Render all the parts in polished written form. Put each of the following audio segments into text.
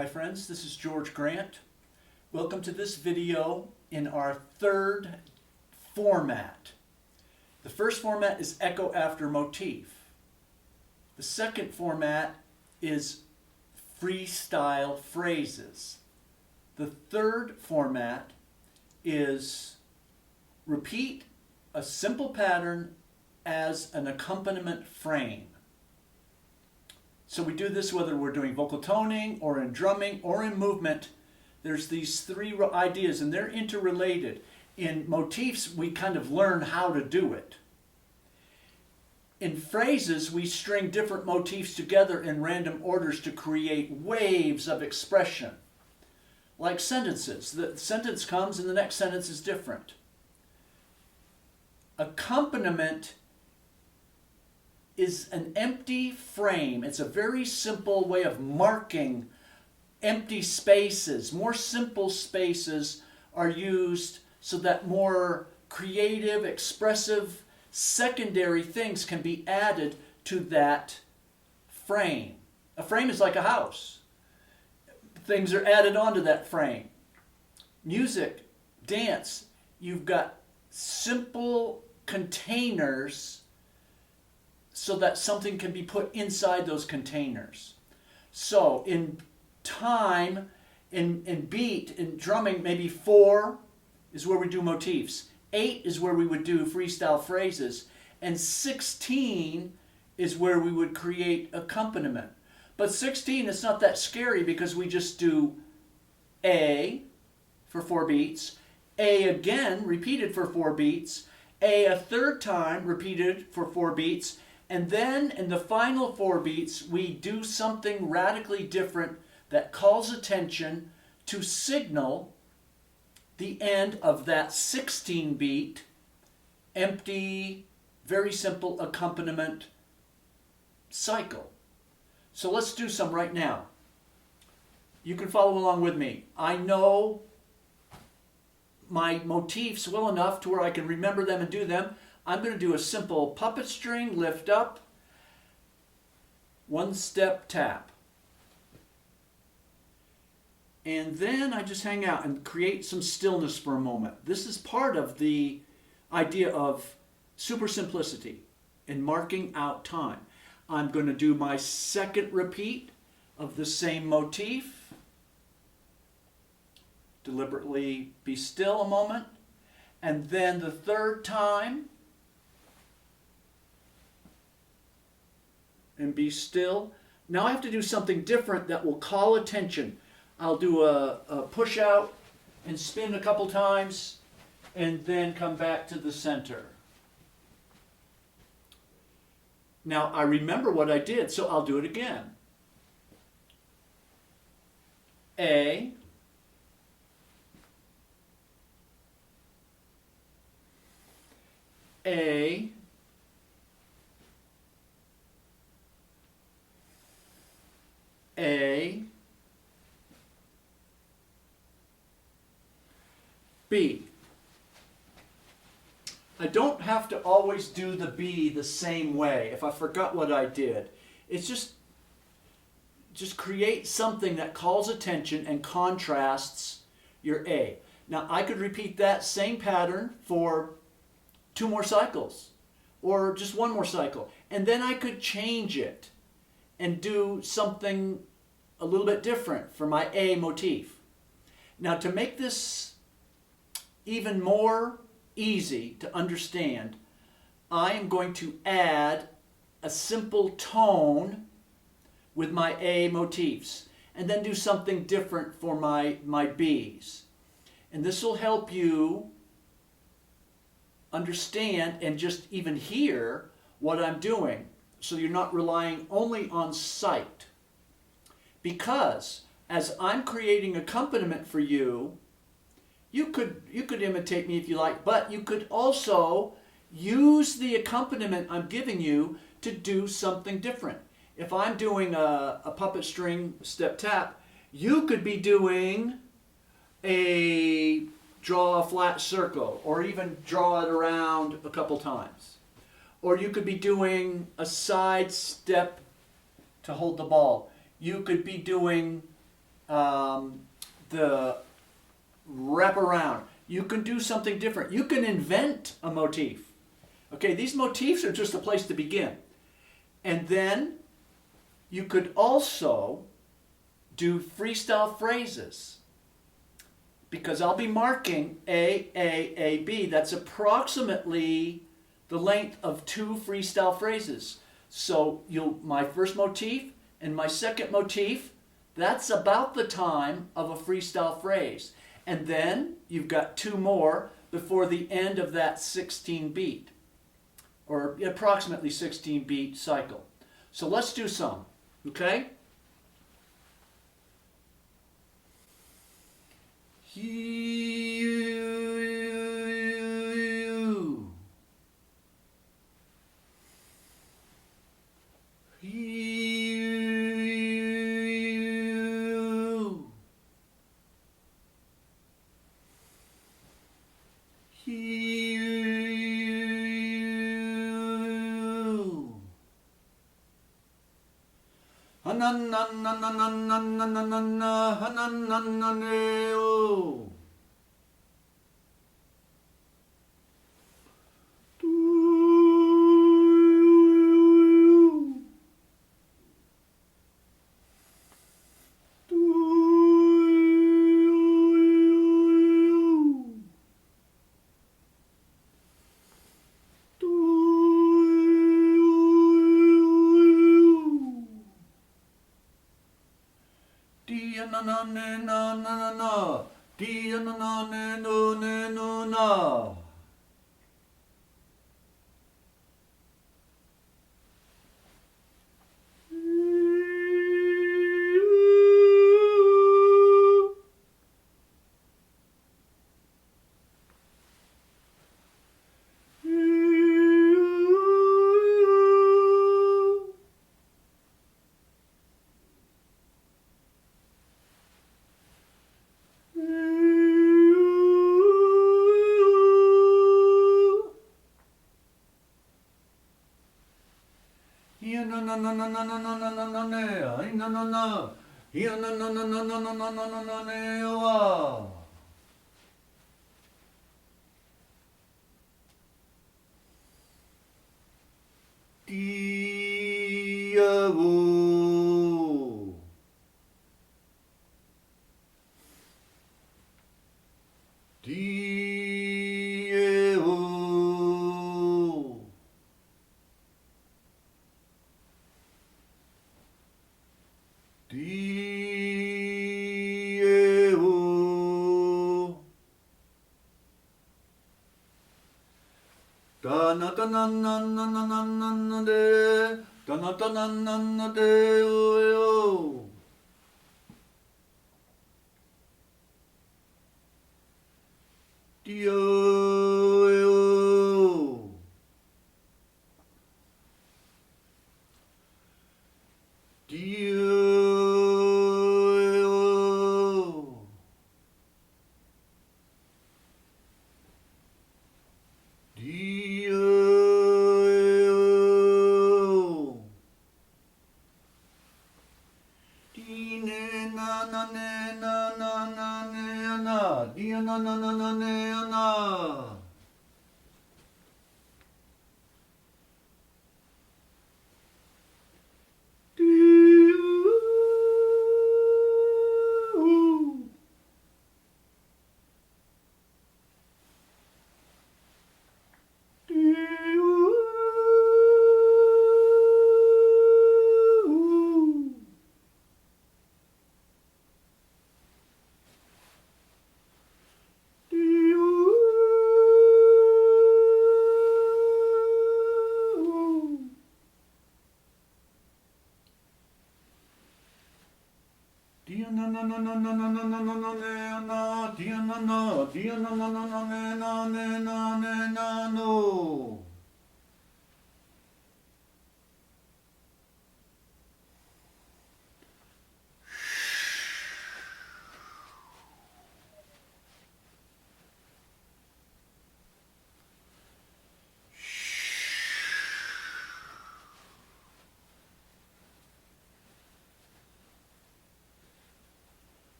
Hi friends, this is George Grant. Welcome to this video in our third format. The first format is echo after motif. The second format is freestyle phrases. The third format is repeat a simple pattern as an accompaniment frame. So we do this whether we're doing vocal toning or in drumming or in movement. There's these three ideas and they're interrelated. In motifs, we kind of learn how to do it. In phrases, we string different motifs together in random orders to create waves of expression. Like sentences. The sentence comes and the next sentence is different. Accompaniment is an empty frame. It's a very simple way of marking empty spaces. More simple spaces are used so that more creative, expressive, secondary things can be added to that frame. A frame is like a house. Things are added onto that frame. Music, dance, you've got simple containers so that something can be put inside those containers. So in time, in beat, in drumming, maybe 4 is where we do motifs. 8 is where we would do freestyle phrases. And 16 is where we would create accompaniment. But 16 is not that scary because we just do A for 4 beats, A again, repeated for 4 beats, A third time, repeated for 4 beats, and then in the final 4 beats, we do something radically different that calls attention to signal the end of that 16 beat, empty, very simple accompaniment cycle. So let's do some right now. You can follow along with me. I know my motifs well enough to where I can remember them and do them. I'm going to do a simple puppet string, lift up, 1-step tap. And then I just hang out and create some stillness for a moment. This is part of the idea of super simplicity and marking out time. I'm going to do my second repeat of the same motif. Deliberately be still a moment. And then the third time, and be still. Now I have to do something different that will call attention. I'll do a push out and spin a couple times and then come back to the center. Now I remember what I did, so I'll do it again. A, A, A, B. I don't have to always do the B the same way if I forgot what I did. It's just create something that calls attention and contrasts your A. Now I could repeat that same pattern for 2 more cycles or just 1 more cycle, and then I could change it and do something a little bit different for my A motif. Now to make this even more easy to understand, I am going to add a simple tone with my A motifs and then do something different for my Bs. And this will help you understand and just even hear what I'm doing, so you're not relying only on sight. Because as I'm creating accompaniment for you, you could imitate me if you like, but you could also use the accompaniment I'm giving you to do something different. If I'm doing a puppet string step tap, you could be doing draw a flat circle, or even draw it around a couple times. Or you could be doing a side step to hold the ball. You could be doing the wraparound. You can do something different. You can invent a motif. Okay, these motifs are just a place to begin. And then you could also do freestyle phrases. Because I'll be marking A, B. That's approximately the length of 2 freestyle phrases. So my first motif and my second motif, that's about the time of a freestyle phrase. And then you've got 2 more before the end of that 16 beat, or approximately 16 beat cycle. So let's do some, okay?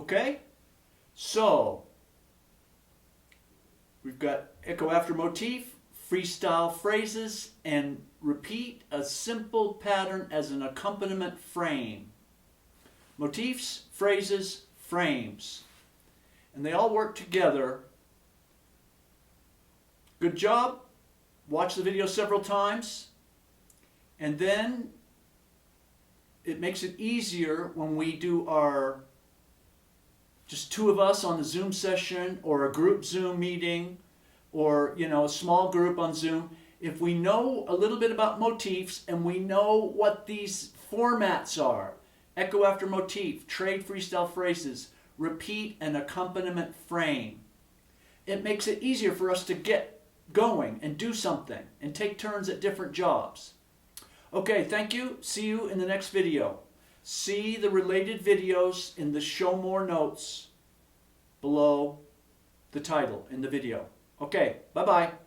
Okay? So, we've got echo after motif, freestyle phrases, and repeat a simple pattern as an accompaniment frame. Motifs, phrases, frames. And they all work together. Good job. Watch the video several times. And then it makes it easier when we do our just two of us on the Zoom session or a group Zoom meeting or a small group on Zoom. If we know a little bit about motifs and we know what these formats are, echo after motif, trade freestyle phrases, repeat and accompaniment frame, it makes it easier for us to get going and do something and take turns at different jobs. Okay, thank you. See you in the next video. See the related videos in the show more notes below the title in the video. Okay, bye-bye.